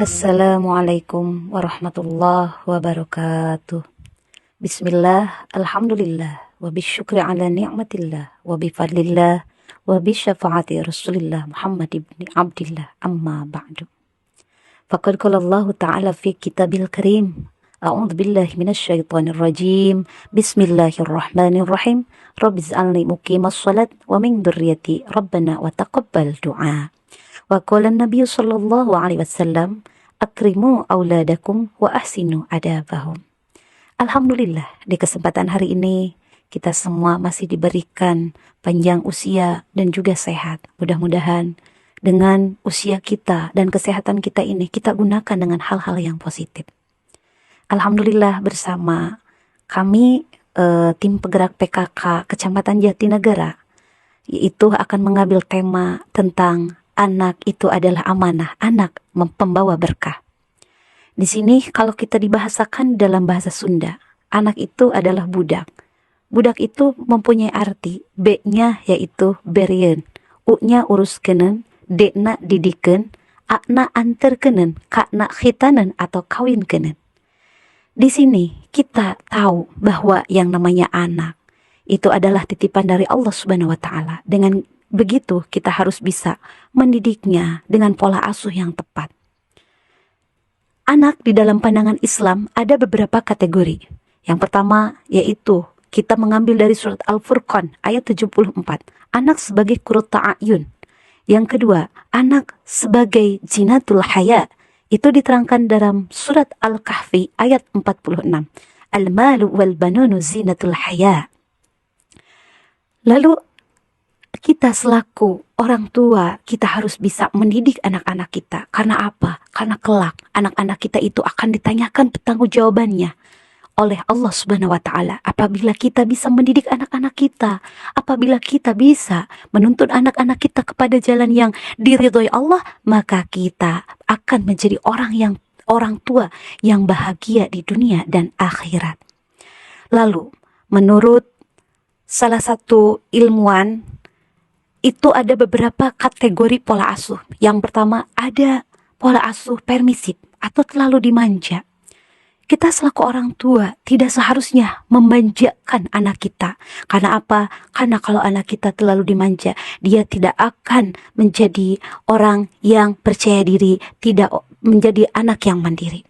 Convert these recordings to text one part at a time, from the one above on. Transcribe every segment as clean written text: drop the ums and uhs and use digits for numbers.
Assalamualaikum warahmatullahi wabarakatuh. Bismillah, alhamdulillah, wa bisyukri ala ni'matillah, wa bifadlillah, wa bisyafaati rasulillah Muhammad ibn Abdillah, amma ba'du. Faqad qala Allah ta'ala fi kitabil karim, a'udzu billahi minasyaitonir rajim, bismillahirrahmanirrahim, rabbiz'alni muqimas salat wa min dzurriyyati rabbana wa taqabbal du'a. Wa qala an-nabiy sallallahu alaihi wasallam, akrimu auladakum wa ahsinu adabahum. Alhamdulillah, di kesempatan hari ini kita semua masih diberikan panjang usia dan juga sehat. Mudah-mudahan dengan usia kita dan kesehatan kita ini kita gunakan dengan hal-hal yang positif. Alhamdulillah, bersama kami tim penggerak PKK Kecamatan Jatinegara, yaitu akan mengambil tema tentang anak itu adalah amanah, anak pembawa berkah. Di sini kalau kita dibahasakan dalam bahasa Sunda, anak itu adalah budak. Budak itu mempunyai arti, B-nya yaitu berien, U-nya uruskeun, D-na didikeun, A-na anterkeun, K-na khitanan atau kawinkeun. Di sini kita tahu bahwa yang namanya anak itu adalah titipan dari Allah Subhanahu wa taala. Dengan begitu kita harus bisa mendidiknya dengan pola asuh yang tepat. Anak di dalam pandangan Islam ada beberapa kategori. Yang pertama yaitu kita mengambil dari surat Al-Furqan ayat 74. Anak sebagai qurratu a'yun. Yang kedua, anak sebagai zinatul haya. Itu diterangkan dalam surat Al-Kahfi ayat 46. Al-malu wal banunu zinatul haya. Lalu kita selaku orang tua, kita harus bisa mendidik anak-anak kita. Karena apa? Karena kelak anak-anak kita itu akan ditanyakan pertanggungjawabannya oleh Allah Subhanahu wa taala. Apabila kita bisa mendidik anak-anak kita, apabila kita bisa menuntun anak-anak kita kepada jalan yang diridhoi Allah, maka kita akan menjadi orang tua yang bahagia di dunia dan akhirat. Lalu, menurut salah satu ilmuwan, itu ada beberapa kategori pola asuh. Yang pertama, ada pola asuh permisif atau terlalu dimanja. Kita selaku orang tua tidak seharusnya memanjakan anak kita. Karena apa? Karena kalau anak kita terlalu dimanja, dia tidak akan menjadi orang yang percaya diri, tidak menjadi anak yang mandiri.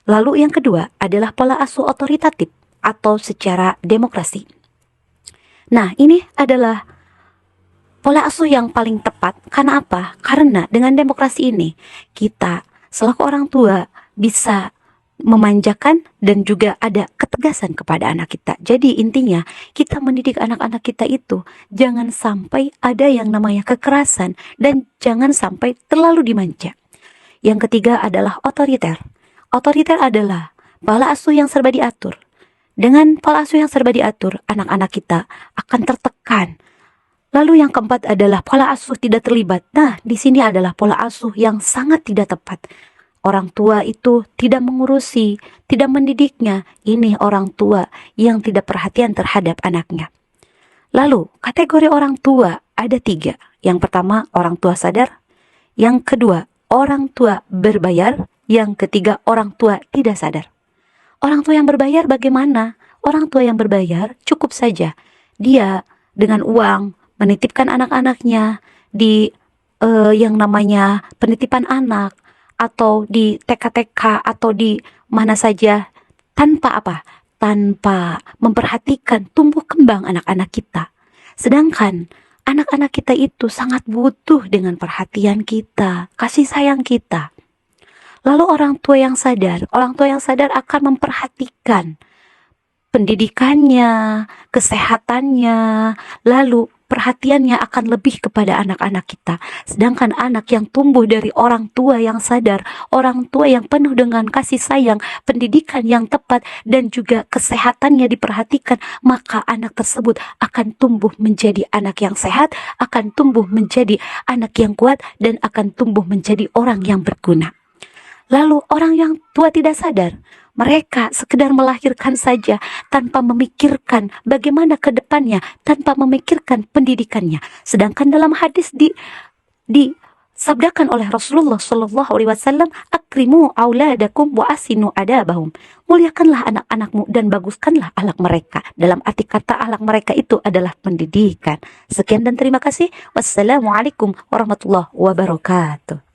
Lalu yang kedua adalah pola asuh otoritatif atau secara demokrasi. Nah, ini adalah pola asuh yang paling tepat. Karena apa? Karena dengan demokrasi ini kita selaku orang tua bisa memanjakan dan juga ada ketegasan kepada anak kita. Jadi intinya kita mendidik anak-anak kita itu jangan sampai ada yang namanya kekerasan dan jangan sampai terlalu dimanja. Yang ketiga adalah otoriter. Otoriter adalah pola asuh yang serba diatur. Dengan pola asuh yang serba diatur, anak-anak kita akan tertekan. Lalu yang keempat adalah pola asuh tidak terlibat. Nah, di sini adalah pola asuh yang sangat tidak tepat. Orang tua itu tidak mengurusi, tidak mendidiknya. Ini orang tua yang tidak perhatian terhadap anaknya. Lalu, kategori orang tua ada 3. Yang pertama, orang tua sadar. Yang kedua, orang tua berbayar. Yang ketiga, orang tua tidak sadar. Orang tua yang berbayar bagaimana? Orang tua yang berbayar cukup saja dia dengan uang menitipkan anak-anaknya di yang namanya penitipan anak atau di TK-TK atau di mana saja tanpa apa? Tanpa memperhatikan tumbuh kembang anak-anak kita. Sedangkan anak-anak kita itu sangat butuh dengan perhatian kita, kasih sayang kita. Lalu orang tua yang sadar akan memperhatikan pendidikannya, kesehatannya, lalu perhatiannya akan lebih kepada anak-anak kita. Sedangkan anak yang tumbuh dari orang tua yang sadar, orang tua yang penuh dengan kasih sayang, pendidikan yang tepat, dan juga kesehatannya diperhatikan, maka anak tersebut akan tumbuh menjadi anak yang sehat, akan tumbuh menjadi anak yang kuat, dan akan tumbuh menjadi orang yang berguna. Lalu orang yang tua tidak sadar, mereka sekedar melahirkan saja tanpa memikirkan bagaimana ke depannya, tanpa memikirkan pendidikannya. Sedangkan dalam hadis Sabdakan oleh Rasulullah Shallallahu Alaihi Wasallam, akrimu auladakum wa asinu adabahum. Muliakanlah anak-anakmu dan baguskanlah akhlak mereka. Dalam arti kata akhlak mereka itu adalah pendidikan. Sekian dan terima kasih. Wassalamualaikum warahmatullahi wabarakatuh.